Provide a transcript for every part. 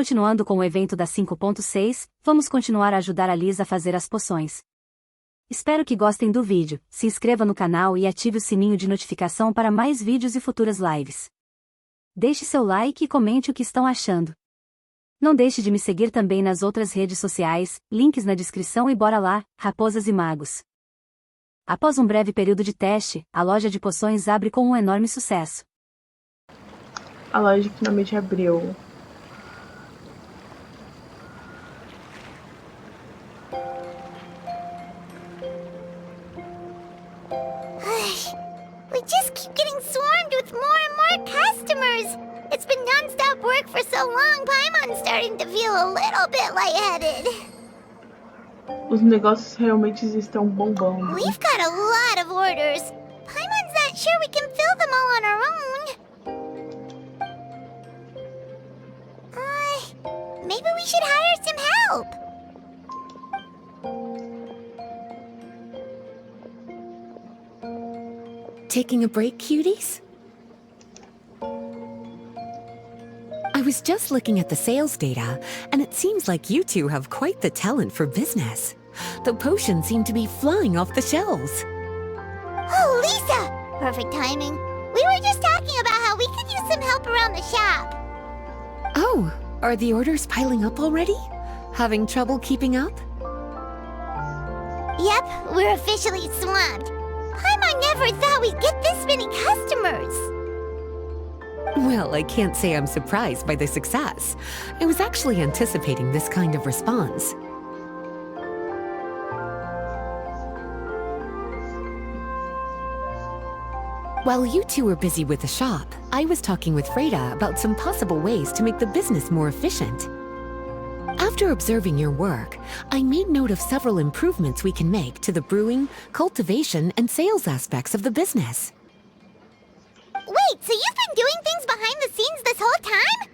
Continuando com o evento da 5.6, vamos continuar a ajudar a Liz a fazer as poções. Espero que gostem do vídeo, se inscreva no canal e ative o sininho de notificação para mais vídeos e futuras lives. Deixe seu like e comente o que estão achando. Não deixe de me seguir também nas outras redes sociais, links na descrição e bora lá, raposas e magos. Após um breve período de teste, a loja de poções abre com um enorme sucesso. A loja finalmente abriu. We just keep getting swarmed with more and more customers. It's been non-stop work for so long, Paimon's starting to feel a little bit lightheaded. Os negócios realmente estão bombando. We've got a lot of orders. Paimon's not sure we can fill them all on our own. Maybe we should hire some help. Taking a break, cuties? I was just looking at the sales data, and it seems like you two have quite the talent for business. The potions seem to be flying off the shelves. Oh, Lisa! Perfect timing. We were just talking about how we could use some help around the shop. Oh, are the orders piling up already? Having trouble keeping up? Yep, we're officially swamped. Paimon never thought we'd get this many customers. Well, I can't say I'm surprised by the success. I was actually anticipating this kind of response. While you two were busy with the shop, I was talking with Freda about some possible ways to make the business more efficient. After observing your work, I made note of several improvements we can make to the brewing, cultivation, and sales aspects of the business. Wait, so you've been doing things behind the scenes this whole time?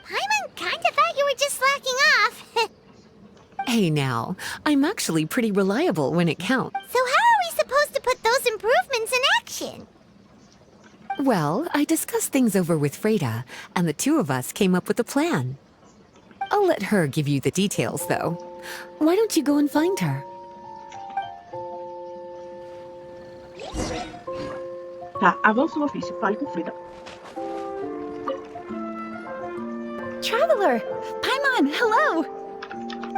Paimon kinda thought you were just slacking off. Hey now, I'm actually pretty reliable when it counts. So how are we supposed to put those improvements in action? Well, I discussed things over with Freda, and the two of us came up with a plan. I'll let her give you the details, though. Why don't you go and find her? Tá, avança no ofício. Fale com Freda. Traveler! Paimon, hello!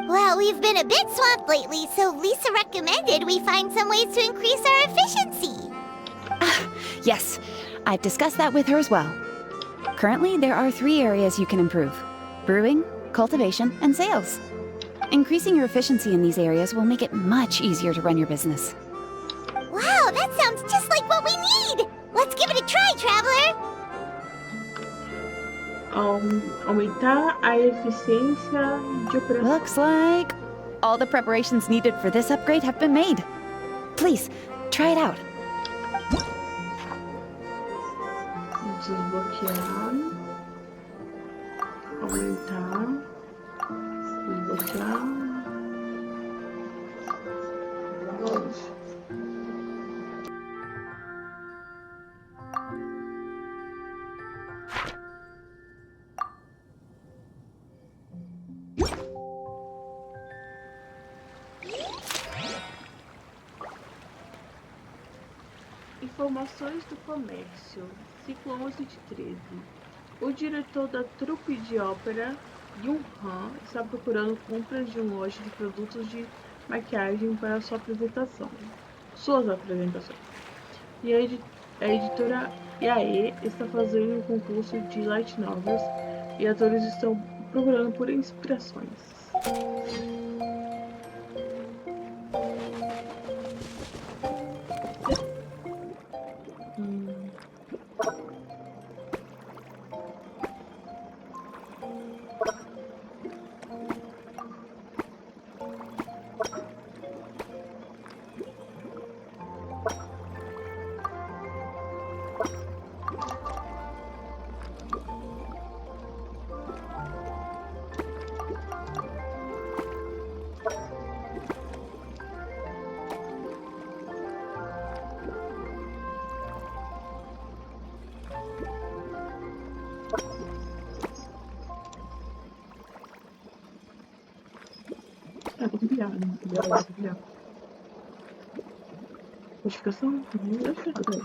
Well, we've been a bit swamped lately, so Lisa recommended we find some ways to increase our efficiency. Yes, I've discussed that with her as well. Currently, there are 3 areas you can improve: brewing, cultivation, and sales. Increasing your efficiency in these areas will make it much easier to run your business. Wow, that sounds just like what we need! Let's give it a try, Traveler! Aumentar a eficiência de operação. Looks like all the preparations needed for this upgrade have been made. Please, try it out. Desbloquear. Aumentar. Desbloquear. Informações do comércio. Ciclo 11 de 13. O diretor da trupe de ópera, Yun-Han, está procurando compras de uma loja de produtos de maquiagem para sua apresentação. Suas apresentações. E a editora IAE está fazendo um concurso de light novels e atores estão procurando por inspirações. Tô com pilhado, né? Pilhado. Notificação? Deve ser tudo aí.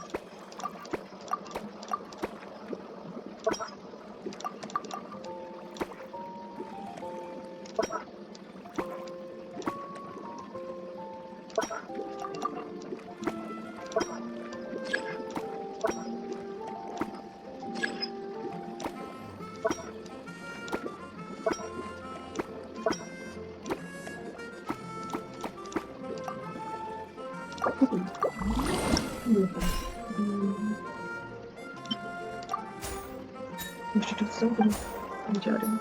Instituição diária.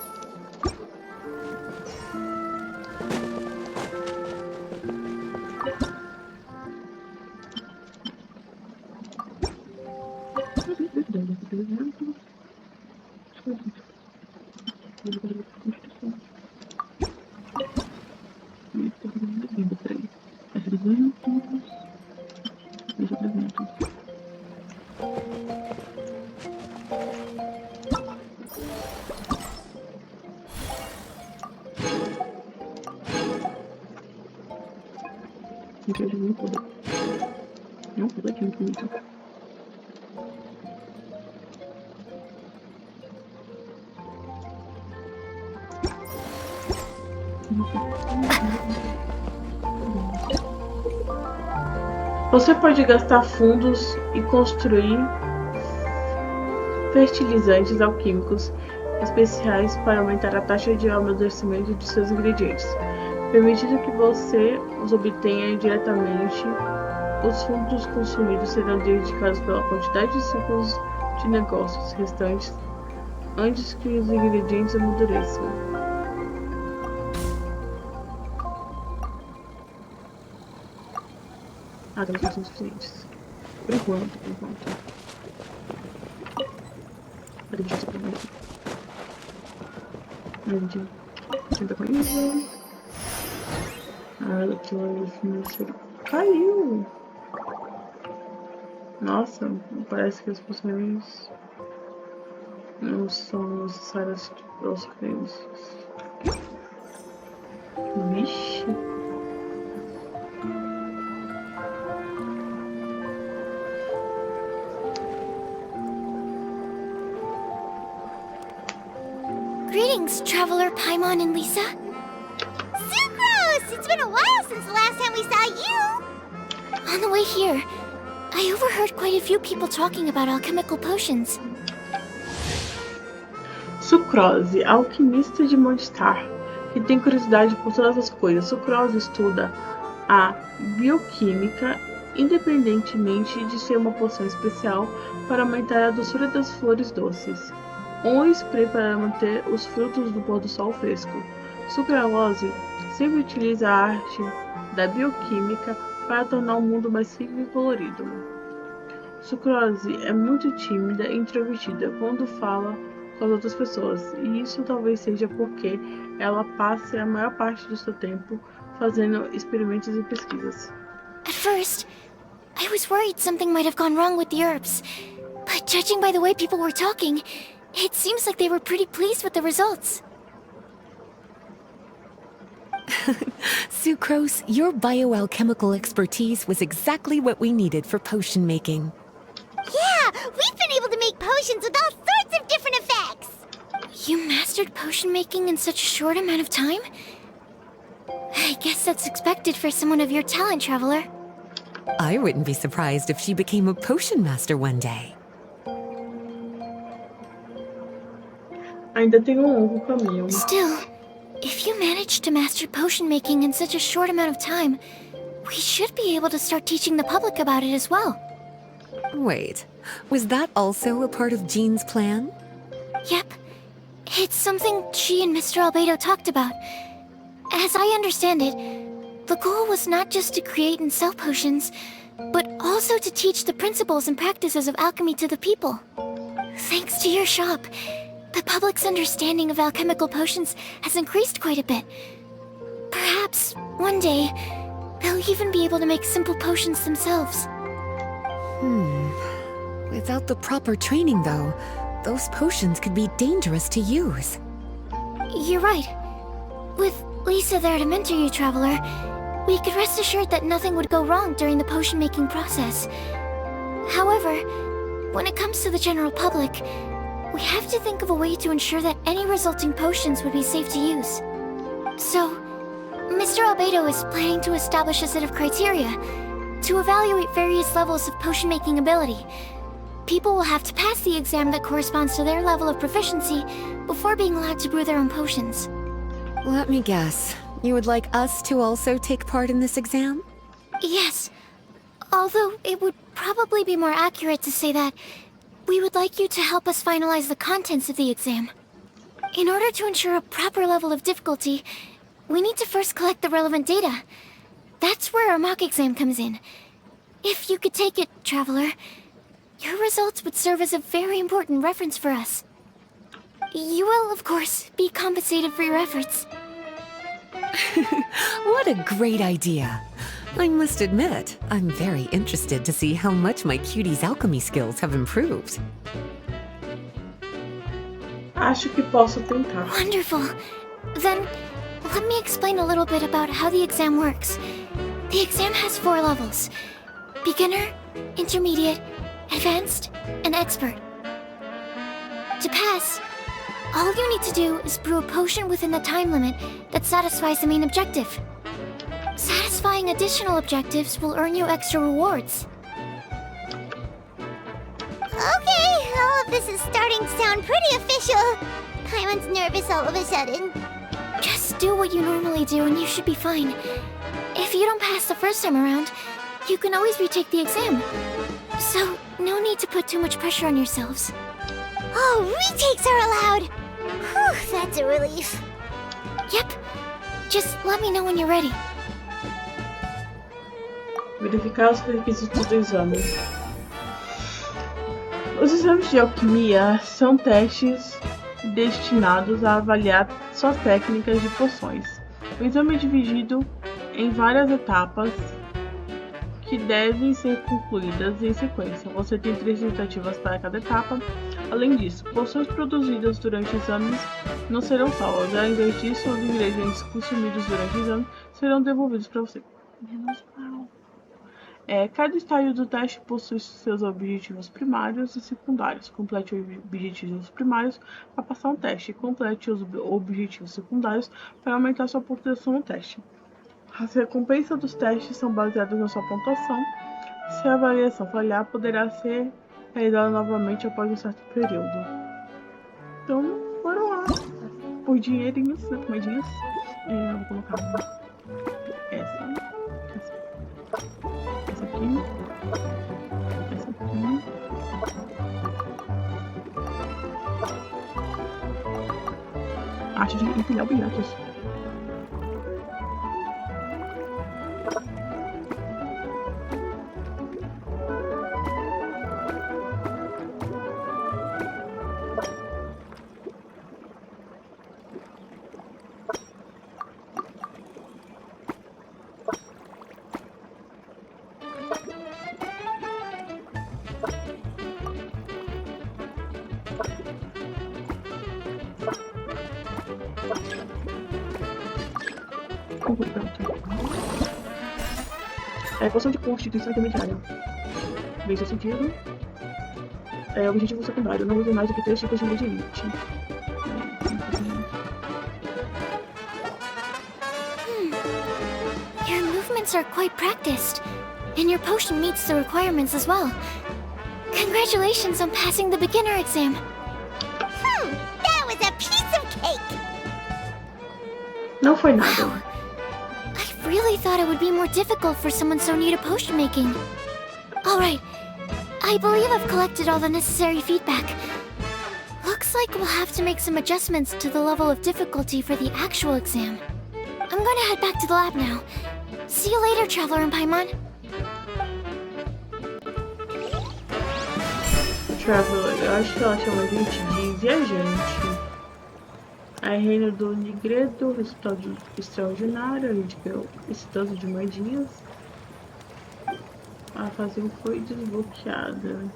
Não pula aqui muito bonito. Você pode gastar fundos e construir fertilizantes alquímicos especiais para aumentar a taxa de amadurecimento de seus ingredientes, permitindo que você os obtenha diretamente. Os fundos consumidos serão dedicados pela quantidade de ciclos de negócios restantes antes que os ingredientes amadureçam. Não são suficientes. Por enquanto. Acredito que a gente tenta com isso. Caiu! Nossa, parece que as poções não são necessárias para os crenças. Vixe! Greetings, Traveler Paimon and Lisa. Sucrose! It's been a while since the last time we saw you! On the way here, I overheard quite a few people talking about alchemical potions. Sucrose, alquimista de estar, que tem curiosidade por todas as coisas. Sucrose estuda a bioquímica independentemente de ser uma poção especial para aumentar a doçura das flores doces, ou um spray para manter os frutos do pôr do sol fresco. Sucralose sempre utiliza a arte da bioquímica para tornar o mundo mais rico e colorido. Sucrose é muito tímida e introvertida quando fala com as outras pessoas, e isso talvez seja porque ela passe a maior parte do seu tempo fazendo experimentos e pesquisas. At first, I was worried something might have gone wrong with the herbs, but judging by the way people were talking, it seems like they were pretty pleased with the results. Sucrose, your bioalchemical expertise was exactly what we needed for potion making. Yeah, we've been able to make potions with all sorts of different effects. You mastered potion making in such a short amount of time? I guess that's expected for someone of your talent, Traveler. I wouldn't be surprised if she became a potion master one day. Ainda tem longo caminho. Still, if you managed to master potion making in such a short amount of time, we should be able to start teaching the public about it as well. Wait, was that also a part of Jean's plan? Yep. It's something she and Mr. Albedo talked about. As I understand it, the goal was not just to create and sell potions, but also to teach the principles and practices of alchemy to the people. Thanks to your shop, the public's understanding of alchemical potions has increased quite a bit. Perhaps, one day, they'll even be able to make simple potions themselves. Without the proper training, though, those potions could be dangerous to use. You're right. With Lisa there to mentor you, Traveler. We could rest assured that nothing would go wrong during the potion-making process. However, when it comes to the general public, we have to think of a way to ensure that any resulting potions would be safe to use. So, Mr. Albedo is planning to establish a set of criteria to evaluate various levels of potion-making ability. People will have to pass the exam that corresponds to their level of proficiency before being allowed to brew their own potions. Let me guess. You would like us to also take part in this exam? Yes. Although it would probably be more accurate to say that we would like you to help us finalize the contents of the exam. In order to ensure a proper level of difficulty, we need to first collect the relevant data. That's where our mock exam comes in. If you could take it, Traveler, your results would serve as a very important reference for us. You will, of course, be compensated for your efforts. What a great idea! I must admit, I'm very interested to see how much my cutie's alchemy skills have improved. Acho que posso tentar. Wonderful. Then, let me explain a little bit about how the exam works. The exam has 4 levels: beginner, intermediate, advanced, and expert. To pass, all you need to do is brew a potion within the time limit that satisfies the main objective. Satisfying additional objectives will earn you extra rewards. Okay, all of this is starting to sound pretty official. Paimon's nervous all of a sudden. Just do what you normally do and you should be fine. If you don't pass the first time around, you can always retake the exam. So, no need to put too much pressure on yourselves. Oh, retakes are allowed! Whew, that's a relief. Yep. Just let me know when you're ready. Verificar os requisitos do exame. Os exames de alquimia são testes destinados a avaliar suas técnicas de poções. O exame é dividido em várias etapas que devem ser concluídas em sequência. Você tem 3 tentativas para cada etapa. Além disso, poções produzidas durante exames não serão salvas. Em vez disso, os ingredientes consumidos durante o exame serão devolvidos para você. Menos mal. Cada estágio do teste possui seus objetivos primários e secundários. Complete os objetivos primários para passar um teste. Complete os objetivos secundários para aumentar sua pontuação no teste. As recompensas dos testes são baseadas na sua pontuação. Se a avaliação falhar, poderá ser realizada novamente após um certo período. Então, bora lá. Por dinheirinhos, né? Moedinhas. Eu vou colocar essa aqui. Essa aqui. Arte de empilhar objetos. Poção de constituição intermediária. Bem sucedido. Objetivo secundário. Não use mais do que 3 tipos de ingrediente. Your movements are quite practiced, and your potion meets the requirements as well. Congratulations on passing the beginner exam. That was a piece of cake! Não foi nada. I really thought it would be more difficult for someone so new to potion making. Alright, I believe I've collected all the necessary feedback. Looks like we'll have to make some adjustments to the level of difficulty for the actual exam. I'm going to head back to the lab now. See you later, Traveler and Paimon. Traveler, eu acho que ela chama a gente de viajante. Aí, reino do Direto, resultado extraordinário, a gente ganhou esse tanto de moedinhas. A fase foi desbloqueada.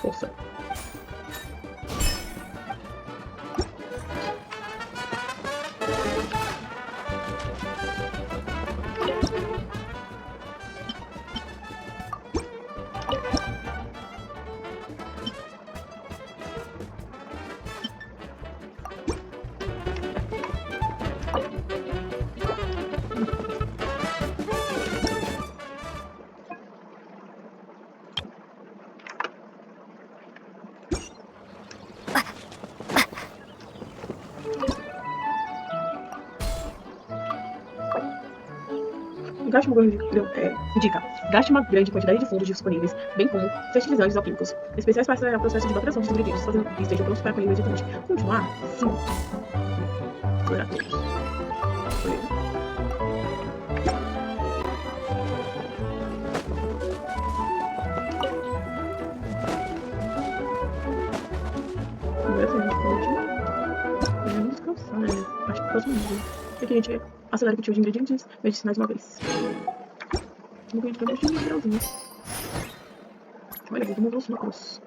Força. Gaste uma grande quantidade de fundos disponíveis, bem como fertilizantes ou químicos, especiais para acelerar o processo de evaporação dos ingredientes, fazendo com que estejam prontos para colher imediatamente. Continuar? Sim. Explorar todos. Vamos descansar, né? Acho que próximo vídeo. Aqui a gente acelera o cultivo de ingredientes medicinais uma vez. Vamos ver de mineralzinho. Olha, vamos ver os lucros.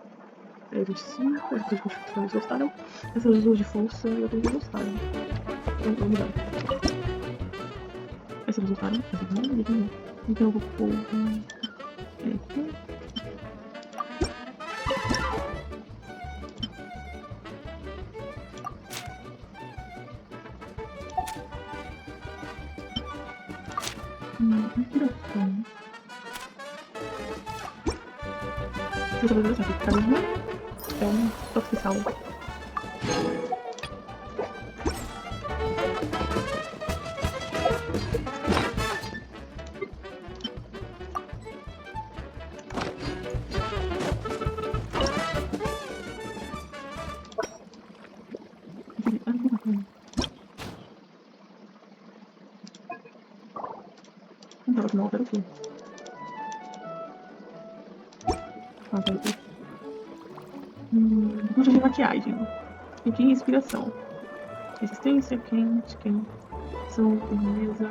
25, essas construções gostaram. Essas luzes de força e outras não gostaram. Então, vamos mudar. Essas gostaram? Essas não. Então eu vou pôr aqui. Inspiração. Deixa eu saber essa aqui. Carisma. É um oficial. Não, quero aqui. Luta de maquiagem. E aqui inspiração. Resistência, quente, são firmeza,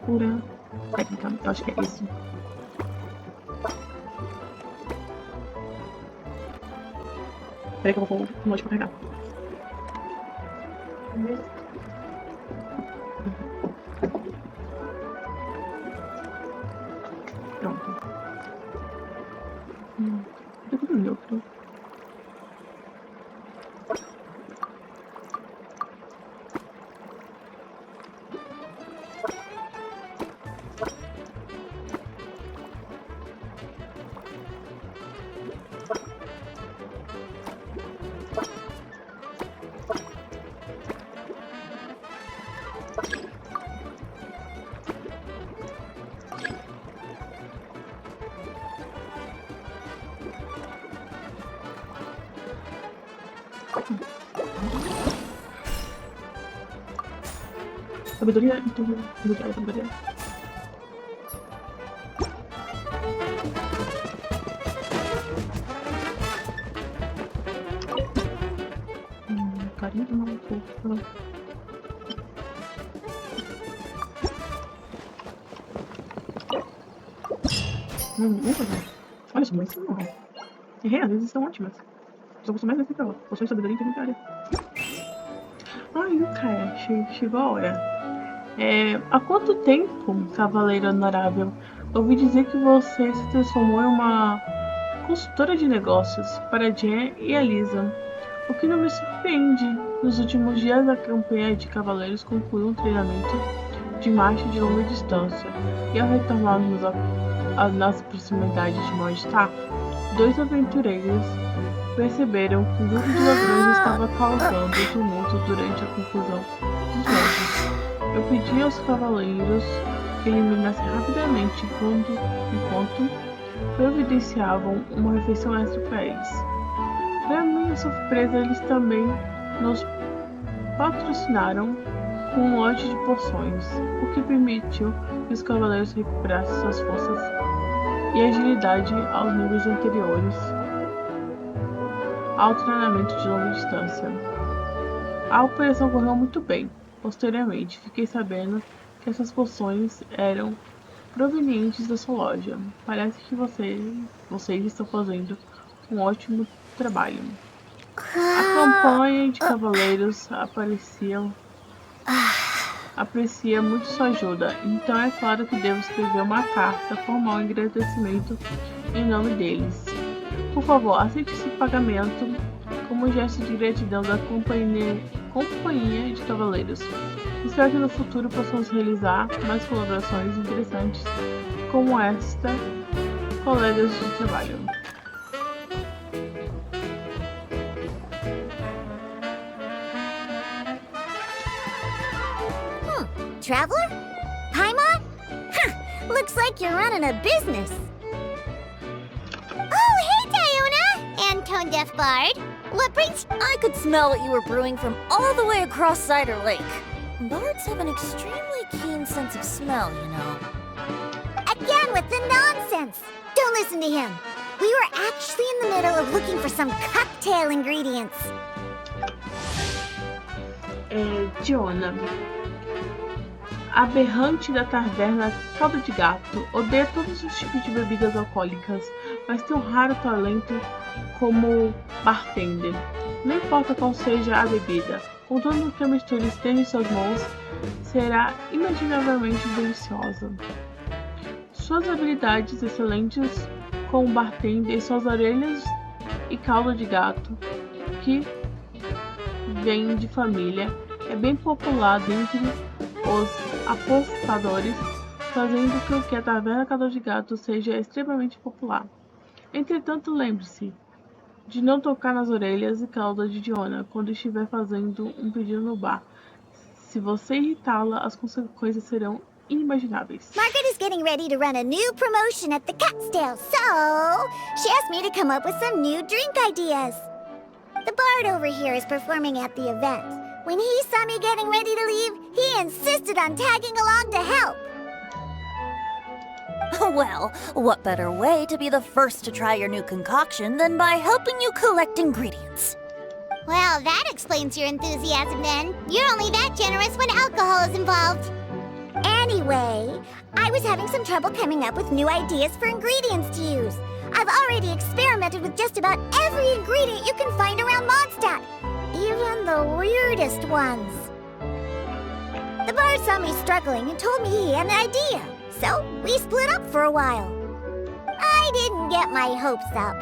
cura, técnica. Eu acho que é isso. Peraí que eu vou pôr o note pra carregar. Pronto. Tá tudo neutro. Sabedoria e tudo. Sabedoria. Carinho não, força. Olha, são muito não. É, às vezes estão ótimas. Só gosto mais dessa pra ela. Poções de sabedoria intermediária. Ai, o Cash, chegou a hora. Há quanto tempo, cavaleiro honorável, ouvi dizer que você se transformou em uma consultora de negócios para Jen e a Lisa. O que não me surpreende. Nos últimos dias, a campanha de cavaleiros concluiu um treinamento de marcha de longa distância, e ao retornarmos às nossas proximidades de estar, 2 aventureiros perceberam que um grupo de ladrões estava causando tumulto durante a conclusão dos mesmos. Eu pedi aos cavaleiros que eliminassem rapidamente enquanto providenciavam uma refeição extra para eles. Para minha surpresa, eles também nos patrocinaram com um lote de poções, o que permitiu que os cavaleiros recuperassem suas forças e agilidade aos níveis anteriores ao treinamento de longa distância. A operação correu muito bem. Posteriormente, fiquei sabendo que essas poções eram provenientes da sua loja. Parece que vocês estão fazendo um ótimo trabalho. A campanha de cavaleiros aprecia muito sua ajuda, então é claro que devo escrever uma carta formal em agradecimento em nome deles. Por favor, aceite esse pagamento como gesto de gratidão da companhia de cavaleiros. Espero que no futuro possamos realizar mais colaborações interessantes como esta, colegas de trabalho. Traveler? Paimon? Looks like you're running a business. Oh, hey, Diona! And Tone Deaf Bard. What brings... I could smell what you were brewing from all the way across Cider Lake. Bards have an extremely keen sense of smell, you know. Again with the nonsense! Don't listen to him. We were actually in the middle of looking for some cocktail ingredients. Diona, aberrante da taverna Caldo de Gato, odeia todos os tipos de bebidas alcoólicas, mas tem um raro talento como bartender. Não importa qual seja a bebida, contanto que a mistura esteja em suas mãos, será imaginavelmente deliciosa. Suas habilidades excelentes como bartender, suas orelhas e caldo de gato, que vem de família, é bem popular entre os apostadores, fazendo com que a taverna Caldo de Gato seja extremamente popular. Entretanto, lembre-se de não tocar nas orelhas e cauda de Diona quando estiver fazendo um pedido no bar. Se você irritá-la, as consequências serão inimagináveis. Margaret is getting ready to run a new promotion at the Catstail, so she asked me to come up with some new drink ideas. The bard over here is performing at the event. When he saw me getting ready to leave, he insisted on tagging along to help. Well, what better way to be the first to try your new concoction than by helping you collect ingredients? Well, that explains your enthusiasm then. You're only that generous when alcohol is involved. Anyway, I was having some trouble coming up with new ideas for ingredients to use. I've already experimented with just about every ingredient you can find around Mondstadt, even the weirdest ones. The bard saw me struggling and told me he had an idea, so we split up for a while. I didn't get my hopes up,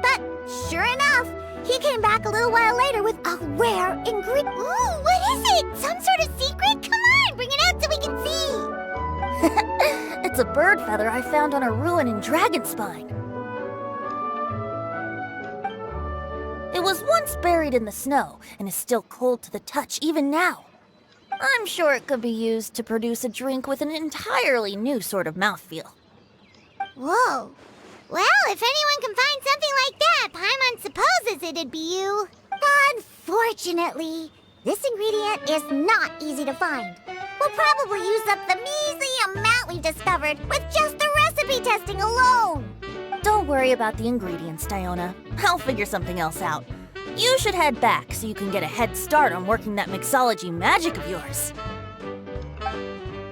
but sure enough, he came back a little while later with a rare ingredient. Ooh, what is it? Some sort of secret? Come on, bring it out so we can see. It's a bird feather I found on a ruin in Dragonspine. It was once buried in the snow and is still cold to the touch even now. I'm sure it could be used to produce a drink with an entirely new sort of mouthfeel. Whoa. Well, if anyone can find something like that, Paimon supposes it'd be you. Unfortunately, this ingredient is not easy to find. We'll probably use up the measly amount we've discovered with just the recipe testing alone. Don't worry about the ingredients, Diona. I'll figure something else out. You should head back so you can get a head start on working that mixology magic of yours.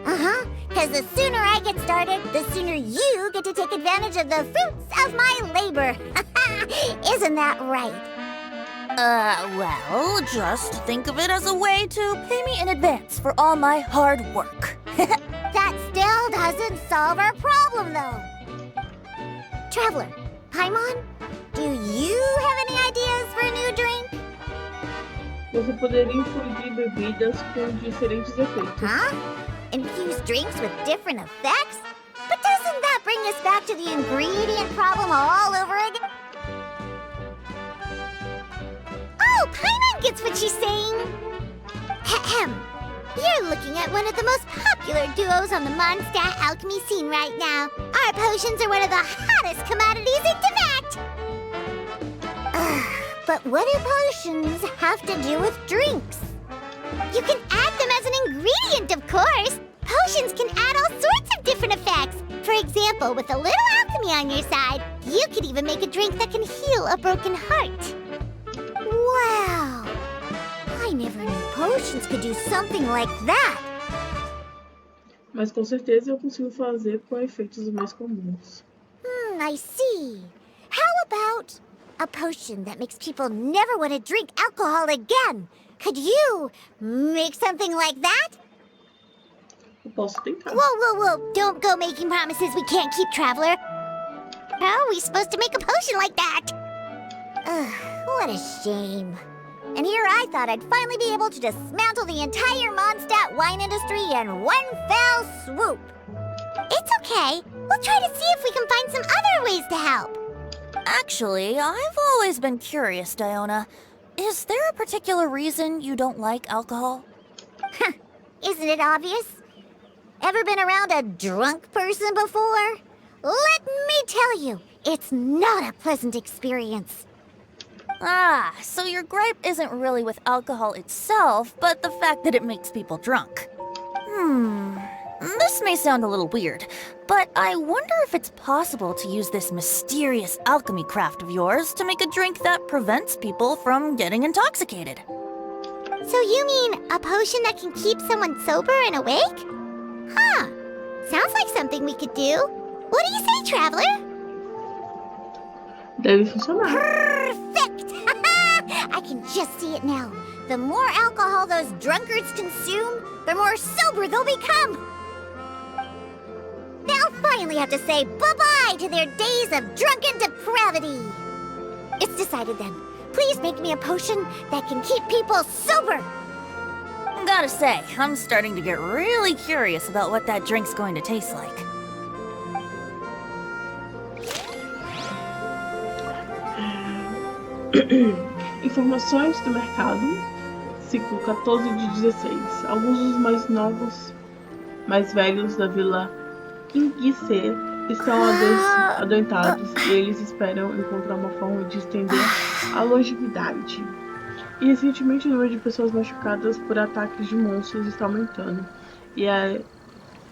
Uh-huh, because the sooner I get started, the sooner you get to take advantage of the fruits of my labor. Isn't that right? Well, just think of it as a way to pay me in advance for all my hard work. That still doesn't solve our problem, though. Traveler, Paimon, do you have any ideas for a new drink? Você poderia infundir bebidas com diferentes efeitos. Huh? Infuse drinks with different effects? But doesn't that bring us back to the ingredient problem all over again? Oh, Paimon gets what she's saying. Ahem. You're looking at one of the most popular duos on the Mondstadt alchemy scene right now. Our potions are one of the hottest commodities in Tibet. But what do potions have to do with drinks? You can add them as an ingredient, of course. Potions can add all sorts of different effects. For example, with a little alchemy on your side, you could even make a drink that can heal a broken heart. Wow! I never knew potions could do something like that. Mas com certeza eu consigo fazer com efeitos mais comuns. I see. How about a potion that makes people never want to drink alcohol again? Could you make something like that? Eu posso tentar. Whoa. Don't go making promises we can't keep, traveler. How are we supposed to make a potion like that? Ugh, what a shame. And here I thought I'd finally be able to dismantle the entire Mondstadt wine industry in one fell swoop. It's okay. We'll try to see if we can find some other ways to help. Actually, I've always been curious, Diona. Is there a particular reason you don't like alcohol? Isn't it obvious? Ever been around a drunk person before? Let me tell you, it's not a pleasant experience. Ah, so your gripe isn't really with alcohol itself, but the fact that it makes people drunk. This may sound a little weird, but I wonder if it's possible to use this mysterious alchemy craft of yours to make a drink that prevents people from getting intoxicated. So you mean a potion that can keep someone sober and awake? Huh. Sounds like something we could do. What do you say, traveler? Deve funcionar. Perfect! I can just see it now. The more alcohol those drunkards consume, the more sober they'll become. They'll finally have to say bye-bye to their days of drunken depravity. It's decided then. Please make me a potion that can keep people sober. Gotta say, I'm starting to get really curious about what that drink's going to taste like. Informações do mercado, ciclo 14 de 16. Alguns dos mais novos, mais velhos da vila Inguisse estão adoentados e eles esperam encontrar uma forma de estender a longevidade. E recentemente o número de pessoas machucadas por ataques de monstros está aumentando. E a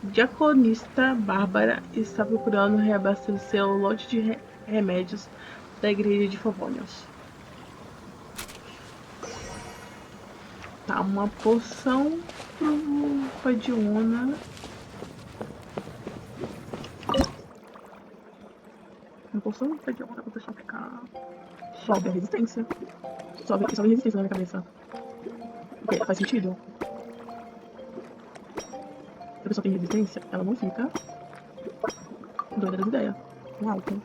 diaconista Bárbara está procurando reabastecer o lote de remédios da igreja de Favonius. Tá, uma poção pra Diona. Uma poção pra Diona pra pessoa ficar. Sobe a resistência. Sobe a resistência na minha cabeça. Ok, faz sentido. Se a pessoa tem resistência, ela não fica doida das ideias. Com álcool.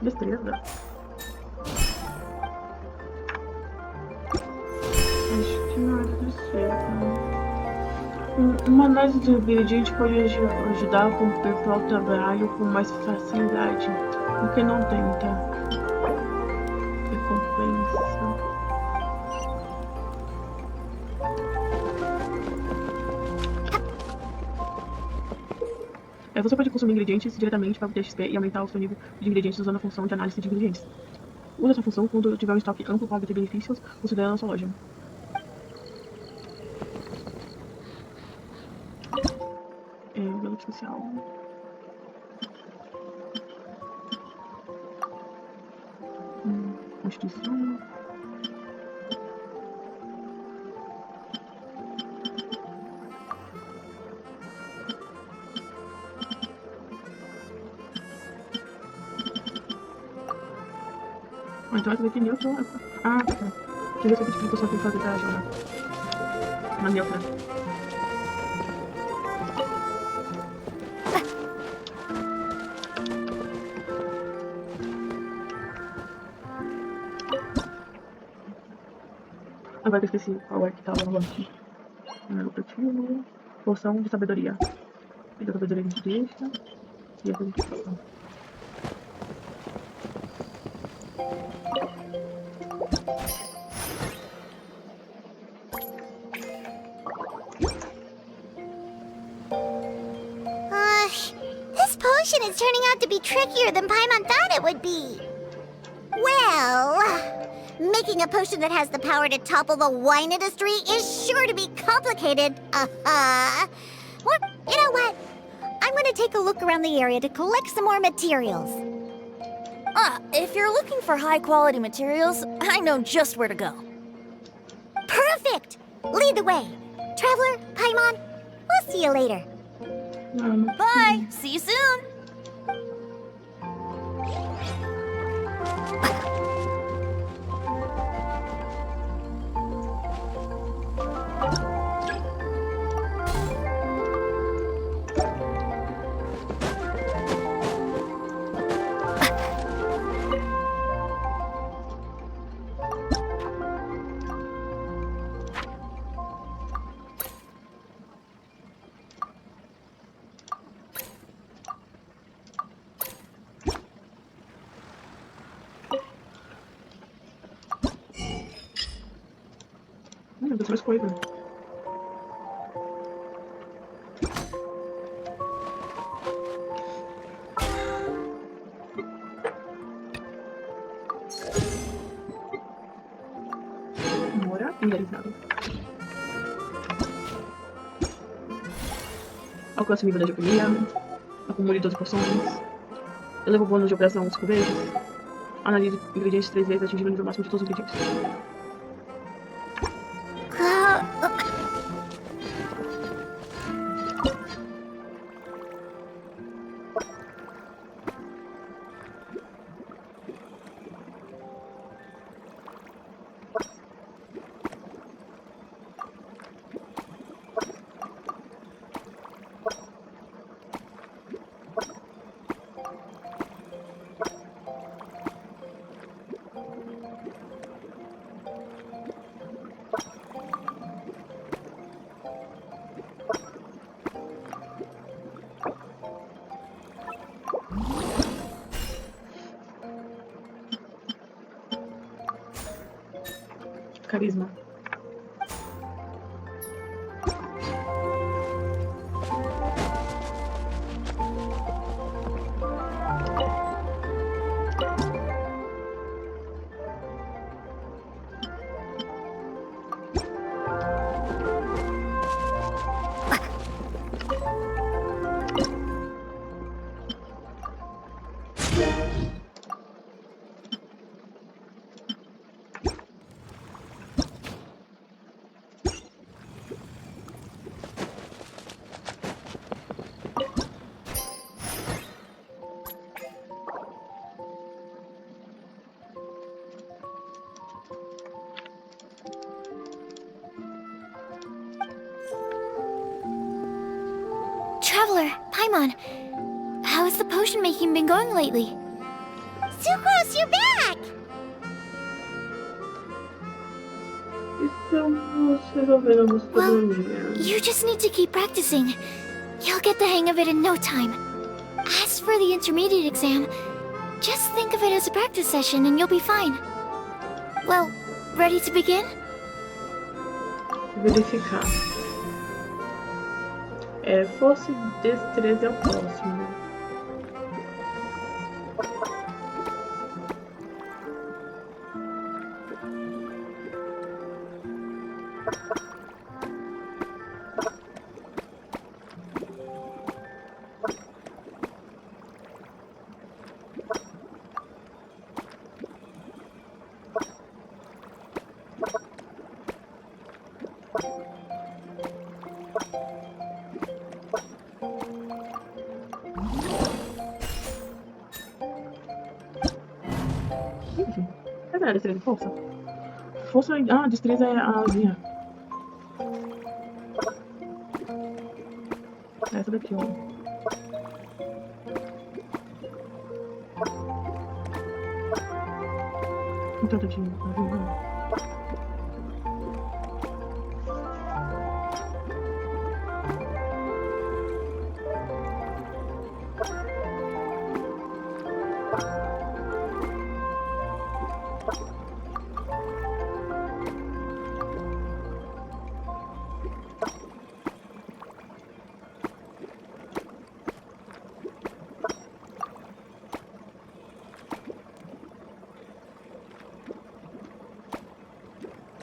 Destreza. Acho que não é certo. Uma análise do ingrediente pode ajudar a completar o trabalho com mais facilidade. Por que não tenta? Recompensa. Você pode consumir ingredientes diretamente para obter XP e aumentar o seu nível de ingredientes usando a função de análise de ingredientes. Use essa função quando tiver um estoque amplo para obter benefícios considerando a sua loja. Evento especial. Constituição. Então vai definir o seu. Ah, tá. Deixa eu ver se eu tipo de poção tem que fazer pra jogar. Uma neutra. Agora que eu esqueci qual é que tava no aqui. Poção de sabedoria. E da sabedoria a gente deixa. E essa a gente passa. This potion is turning out to be trickier than Paimon thought it would be. Well, making a potion that has the power to topple the wine industry is sure to be complicated. Well, you know what? I'm gonna take a look around the area to collect some more materials. If you're looking for high-quality materials, I know just where to go. Perfect! Lead the way. Traveler, Paimon, we'll see you later. Bye! See you soon! Das mais coisas. Mora realizado. Alcance o nível da alquimia. Acumule 12 poções. Eleva o bônus de operação 5 vezes. Analise ingredientes 3 vezes, atingindo o nível máximo de todos os ingredientes. Carisma. Traveler, Paimon, how has the potion making been going lately? Sucrose, you're back! Estamos resolvendo alguns probleminhas. You just need to keep practicing. You'll get the hang of it in no time. As for the intermediate exam, just think of it as a practice session and you'll be fine. Well, ready to begin? Verificar. Força e destreza é o próximo. Cadê a destreza e força? força... Ah, destreza é a asinha. Essa daqui, ó. Então, tadinho.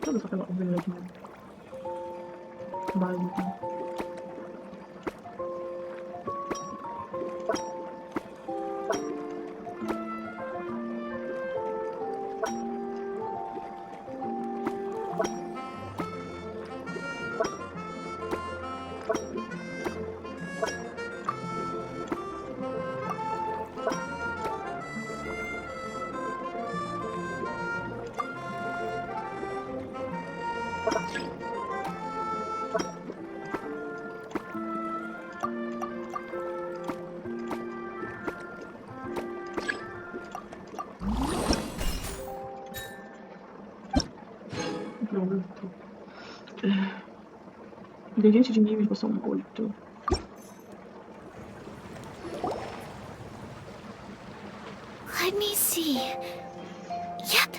Toda essa aquela ovelha aqui mesmo. Básico. Pronto. Ingrediente de nível de poção 8. Let me see. Yep.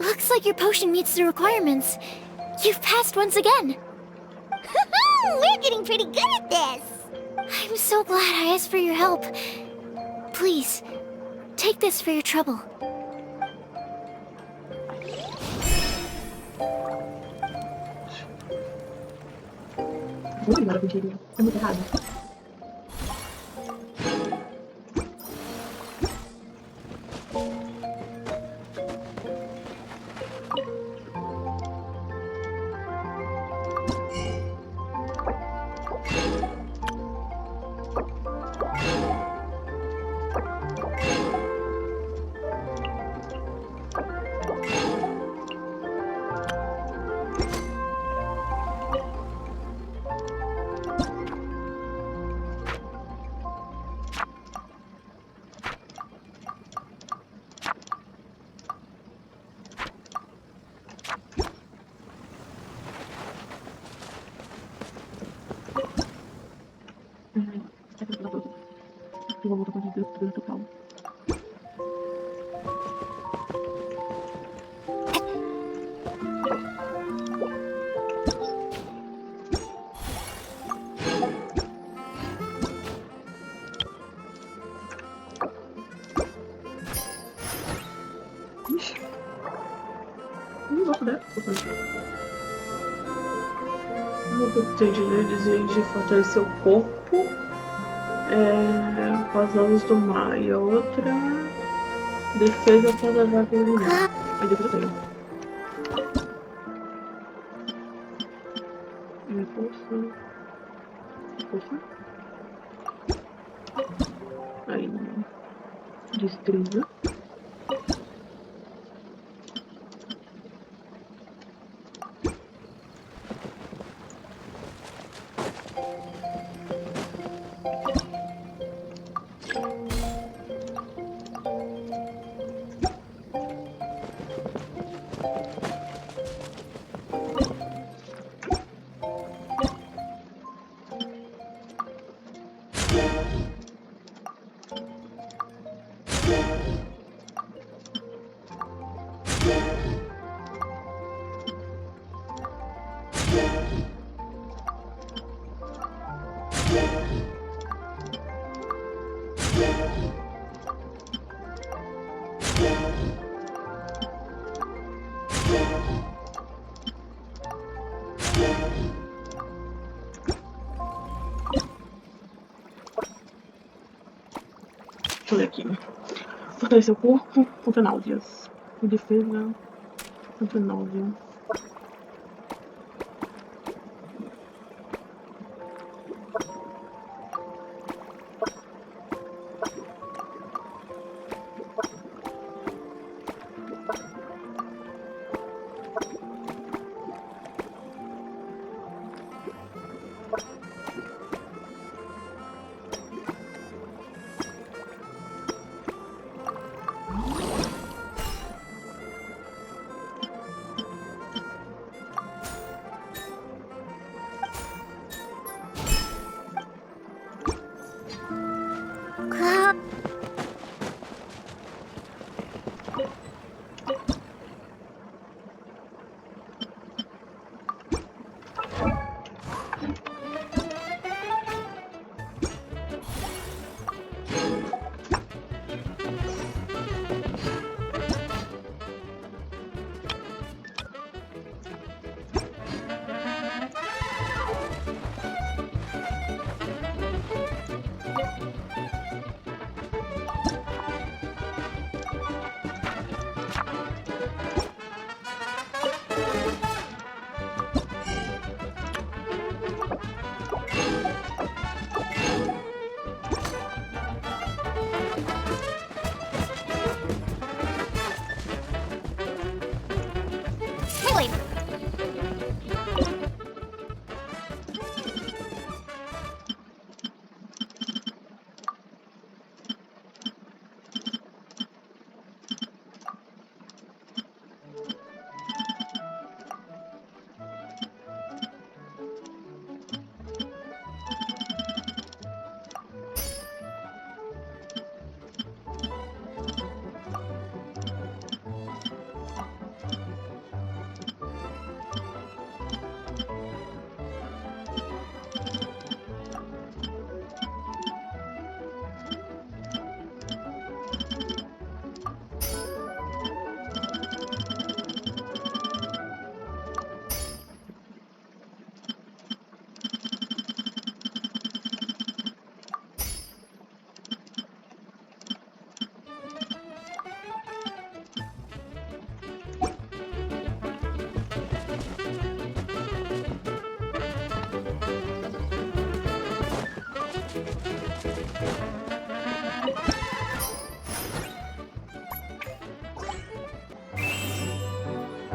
Looks like your potion meets the requirements. You've passed once again. We're getting pretty good at this. I'm so glad I asked for your help. Please, take this for your trouble. Vou embora contigo. É muito errado. Eu vou voltar para a vida total. Ixi. Não gosto dessa. Eu tenho de ler de fortalecer o corpo. Com as asas do mar. E a outra, defesa para levar pelo lugar. Aí depois eu tenho. Força. Aí, destreza. Deixa eu ler aqui. Fortalecer o corpo contra náuseas. E defesa contra náusea. Wait.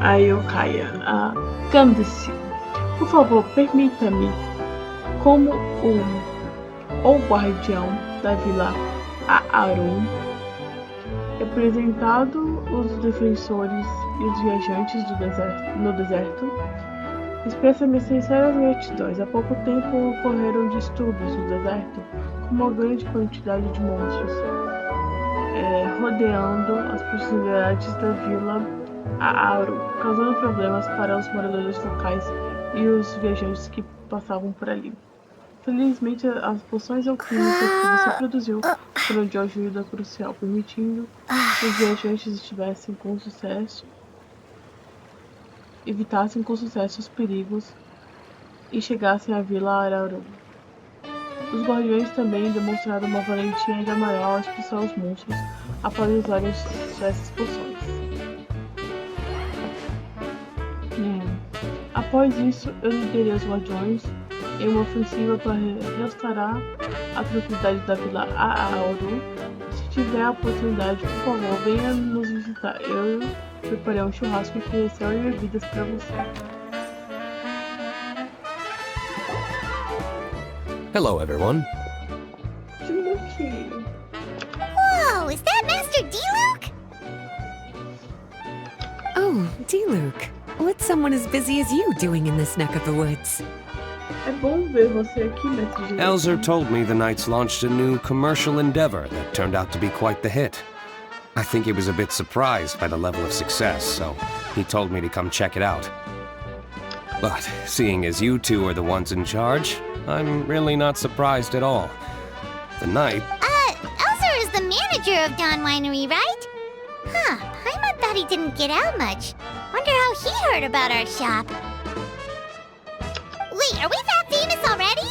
Aí eu caia. Candice, por favor, permita-me, como o guardião da vila Aaron, representado os defensores e os viajantes no deserto, expressa minhas sinceras gratidões. Há pouco tempo ocorreram distúrbios no deserto, com uma grande quantidade de monstros rodeando as proximidades da vila Aaron, causando problemas para os moradores locais e os viajantes que passavam por ali. Felizmente, as poções alquímicas que você produziu foram de ajuda crucial, permitindo que os viajantes evitassem com sucesso os perigos e chegassem à vila Aaron. Os guardiões também demonstraram uma valentia ainda maior ao expulsar os monstros após usarem essas poções. Após isso, eu liderei os guardiões em uma ofensiva para restaurar a tranquilidade da vila Aaron. Se tiver a oportunidade, por favor, venha nos visitar. Eu preparei um churrasco com refeição e bebidas para você. Hello, everyone. Whoa, is that Master D-Luke? Oh, D-Luke. What's someone as busy as you doing in this neck of the woods? É bom ver você aqui, Mestre Direto. Elzer told me the Knights launched a new commercial endeavor that turned out to be quite the hit. I think he was a bit surprised by the level of success, so he told me to come check it out. But seeing as you two are the ones in charge, I'm really not surprised at all. The Knight... Elzer is the manager of Dawn Winery, right? Huh, Paimon thought he didn't get out much. Wonder how he heard about our shop. Wait, are we that famous already?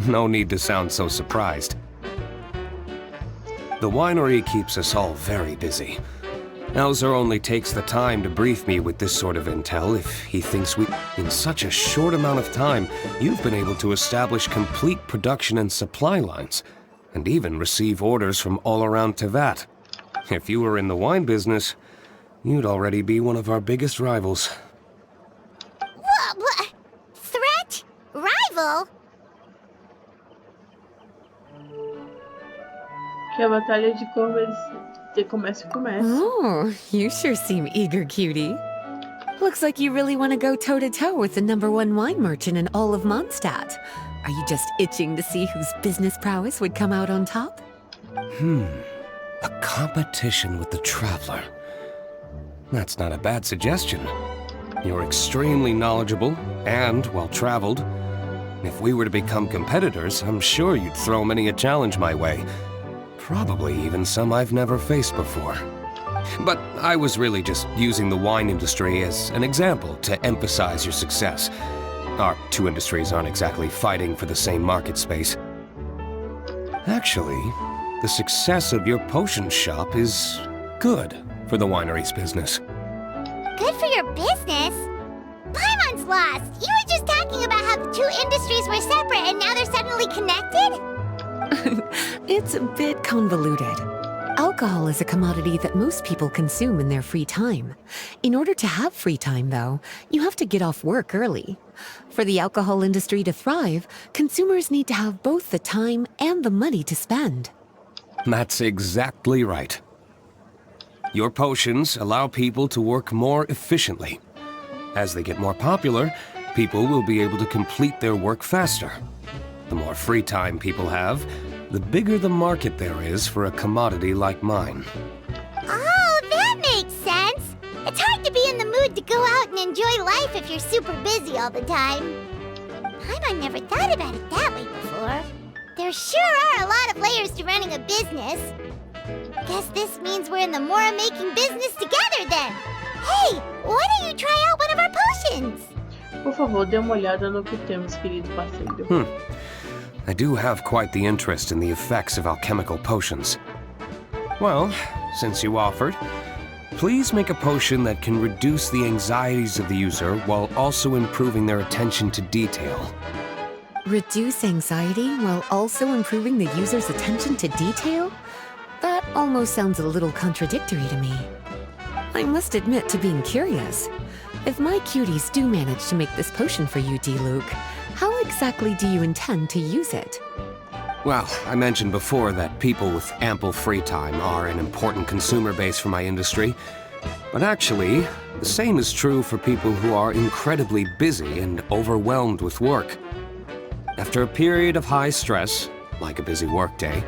No need to sound so surprised. The winery keeps us all very busy. Elzer only takes the time to brief me with this sort of intel if he thinks we... In such a short amount of time, you've been able to establish complete production and supply lines, and even receive orders from all around Tevat. If you were in the wine business, you'd already be one of our biggest rivals. What? Threat? Rival? Que a batalha de comércio começa. Oh, you sure seem eager, cutie. Looks like you really want to go toe-to-toe with the #1 wine merchant in all of Mondstadt. Are you just itching to see whose business prowess would come out on top? A competition with the Traveler. That's not a bad suggestion. You're extremely knowledgeable and well-traveled. If we were to become competitors, I'm sure you'd throw many a challenge my way. Probably even some I've never faced before. But I was really just using the wine industry as an example to emphasize your success. Our two industries aren't exactly fighting for the same market space. Actually, the success of your potion shop is good for the winery's business. Good for your business? Paimon's lost! You were just talking about how the two industries were separate and now they're suddenly connected? It's a bit convoluted. Alcohol is a commodity that most people consume in their free time. In order to have free time, though, you have to get off work early. For the alcohol industry to thrive, consumers need to have both the time and the money to spend. That's exactly right. Your potions allow people to work more efficiently. As they get more popular, people will be able to complete their work faster. The more free time people have, the bigger the market there is for a commodity like mine. Oh, that makes sense! It's hard to be in the mood to go out and enjoy life if you're super busy all the time. Paimon never thought about it that way before. There sure are a lot of layers to running a business. Guess this means we're in the Mora-making business together then. Hey, why don't you try out one of our potions? Por favor, dê uma olhada no que temos, querido parceiro. I do have quite the interest in the effects of alchemical potions. Well, since you offered, please make a potion that can reduce the anxieties of the user while also improving their attention to detail. Reduce anxiety while also improving the user's attention to detail? That almost sounds a little contradictory to me. I must admit to being curious. If my cuties do manage to make this potion for you, D-Luke, how exactly do you intend to use it? Well, I mentioned before that people with ample free time are an important consumer base for my industry. But actually, the same is true for people who are incredibly busy and overwhelmed with work. After a period of high stress, like a busy workday,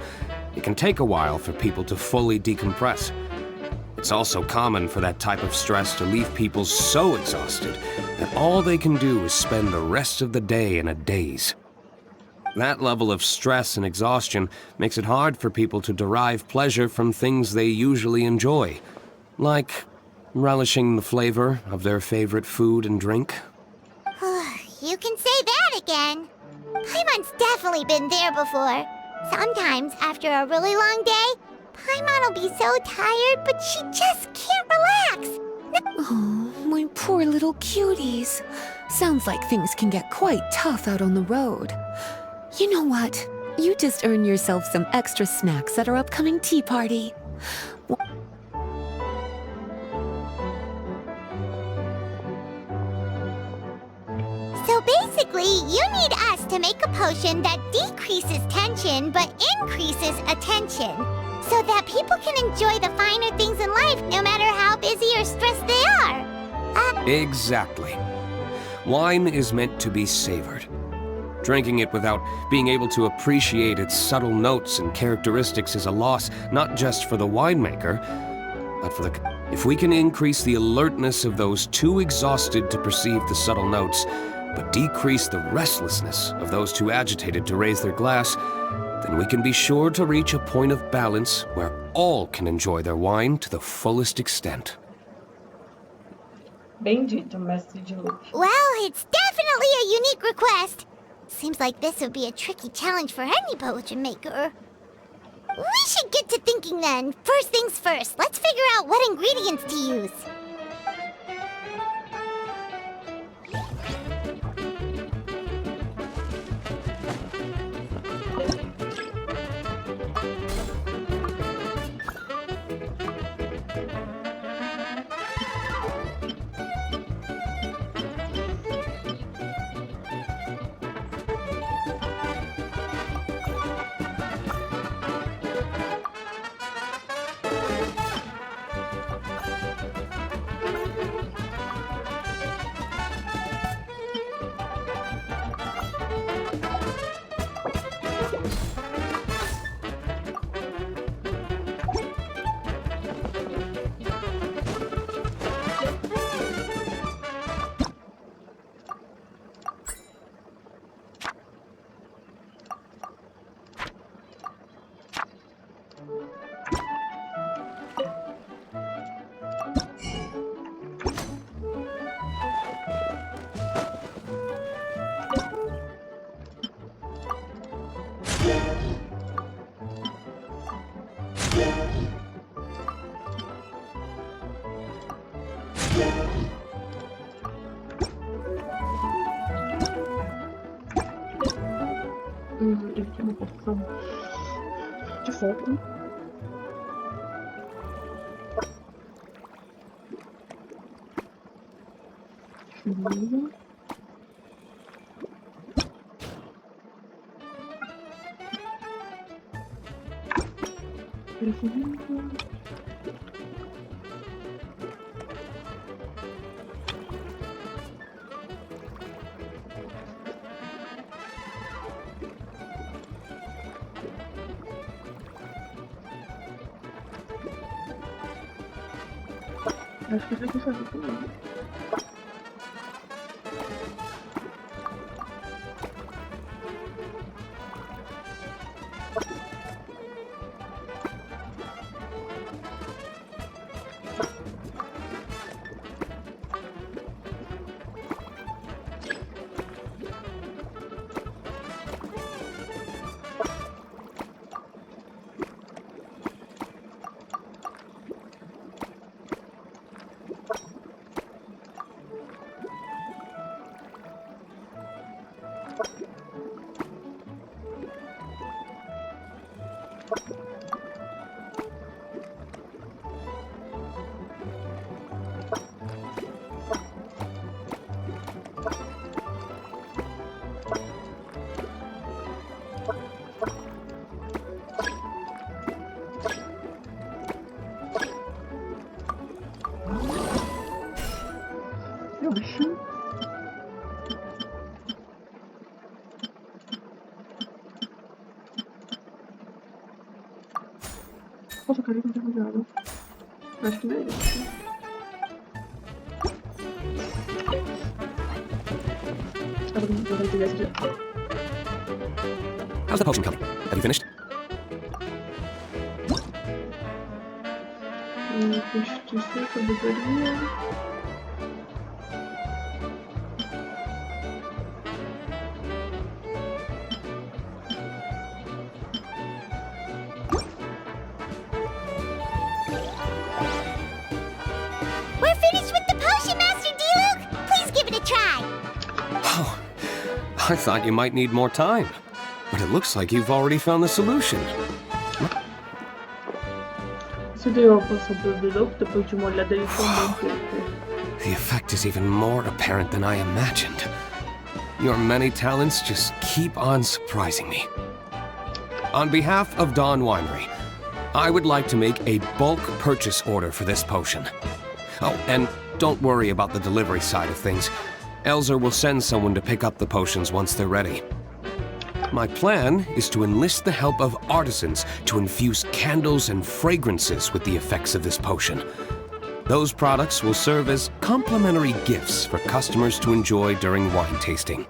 it can take a while for people to fully decompress. It's also common for that type of stress to leave people so exhausted that all they can do is spend the rest of the day in a daze. That level of stress and exhaustion makes it hard for people to derive pleasure from things they usually enjoy, like relishing the flavor of their favorite food and drink. You can say that again. Paimon's definitely been there before. Sometimes, after a really long day, Paimon will be so tired, but she just can't relax. Oh, my poor little cuties. Sounds like things can get quite tough out on the road. You know what? You just earn yourself some extra snacks at our upcoming tea party. So basically, you need us to make a potion that decreases tension but increases attention, so that people can enjoy the finer things in life no matter how busy or stressed they are. Exactly. Wine is meant to be savored. Drinking it without being able to appreciate its subtle notes and characteristics is a loss not just for the winemaker, but for the... If we can increase the alertness of those too exhausted to perceive the subtle notes, but decrease the restlessness of those too agitated to raise their glass, then we can be sure to reach a point of balance where all can enjoy their wine to the fullest extent. Bendito, mestre de Luke. Well, it's definitely a unique request. Seems like this would be a tricky challenge for any potion maker. We should get to thinking then. First things first, let's figure out what ingredients to use. Ele tem uma poção de fogo. Acho que eu tenho que fazer comigo. Posso eu quero que não água. Acho que não é isso. How's the potion coming? Have you finished? Constituição, sabedoria. We're finished with the potion, Master D-Luke! Please give it a try! Oh, I thought you might need more time. But it looks like you've already found the solution. Você deu a poção pro D-Luke depois de uma olhada ele tomou um pouco. The effect is even more apparent than I imagined. Your many talents just keep on surprising me. On behalf of Dawn Winery, I would like to make a bulk purchase order for this potion. Oh, and don't worry about the delivery side of things. Elzer will send someone to pick up the potions once they're ready. My plan is to enlist the help of artisans to infuse candles and fragrances with the effects of this potion. Those products will serve as complimentary gifts for customers to enjoy during wine tasting.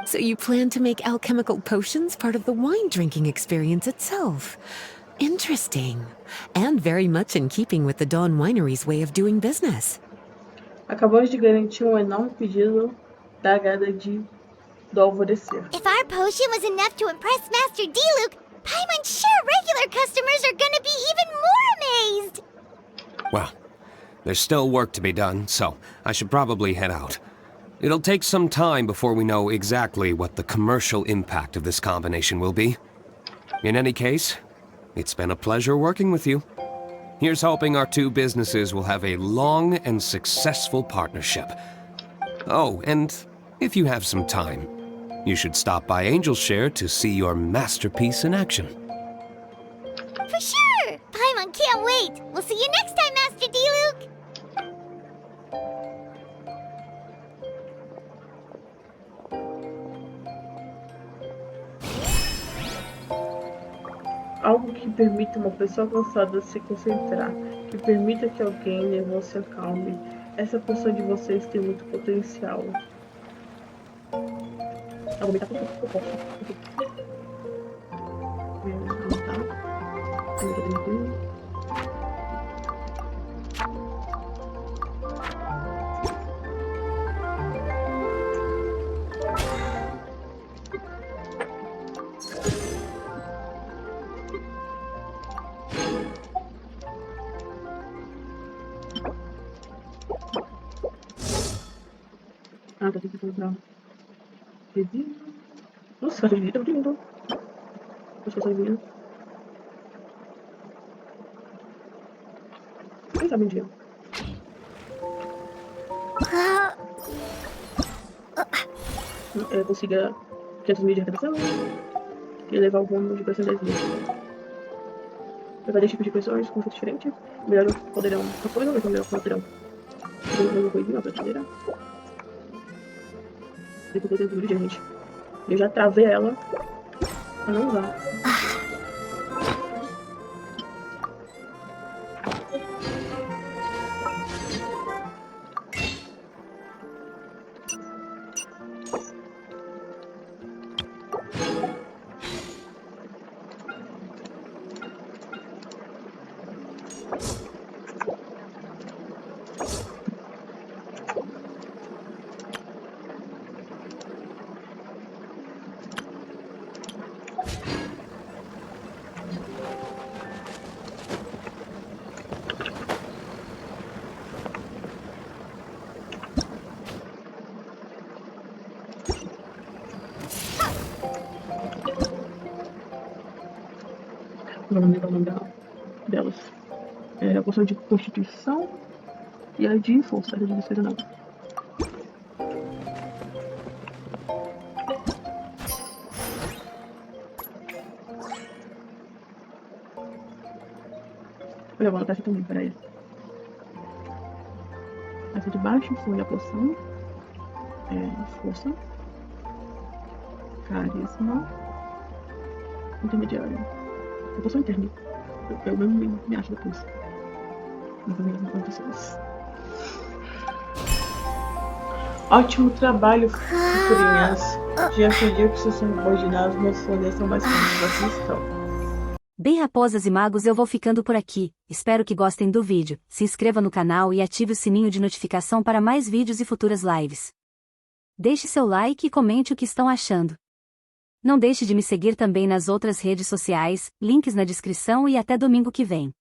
So you plan to make alchemical potions part of the wine drinking experience itself. Interesting. And very much in keeping with the Dawn Winery's way of doing business. Acabamos de garantir enorme pedido da gada do alvorecer. If our potion was enough to impress Master D-Luke, Paimon's sure regular customers are gonna be even more amazed! Well, there's still work to be done, so I should probably head out. It'll take some time before we know exactly what the commercial impact of this combination will be. In any case, it's been a pleasure working with you. Here's hoping our two businesses will have a long and successful partnership. Oh, and if you have some time, you should stop by Angel's Share to see your masterpiece in action. For sure! Paimon can't wait! We'll see you next time, Master D-Luke! Algo que permita uma pessoa cansada se concentrar, que permita que alguém nervoso se acalme. Essa poção de vocês tem muito potencial. Eu vou aumentar tudo que eu posso. Ah, tá tentando comprar resíduo. Nossa, caixa de vidro tá muito lindo. Acho que essa vinha. Quem sabe um dia? Consiga 500 mil de arrecadação e levar o bônus de pressão 10 mil. Levar 10 tipos de pressões com efeito diferente. Melhor o poderão uma coisa, ou melhor o poderão. Vamos uma coisinha, uma prateleira. Depois eu tenho vídeo, gente. Eu já travei ela pra não usar. Vamos lembrar o nome delas. É a poção de constituição e a de força, a de defesa não. Olha, vou anotar essa também, peraí. Essa de baixo foi a poção. Força. Carisma. Intermediário. A poção interna. Eu mesmo me acho depois. Vou fazer as anotações. Ótimo trabalho, figurinhas. Já pedi que vocês são imaginados, mas folhas são mais fáceis da assistão. Bem, raposas e magos, eu vou ficando por aqui. Espero que gostem do vídeo. Se inscreva no canal e ative o sininho de notificação para mais vídeos e futuras lives. Deixe seu like e comente o que estão achando. Não deixe de me seguir também nas outras redes sociais, links na descrição e até domingo que vem.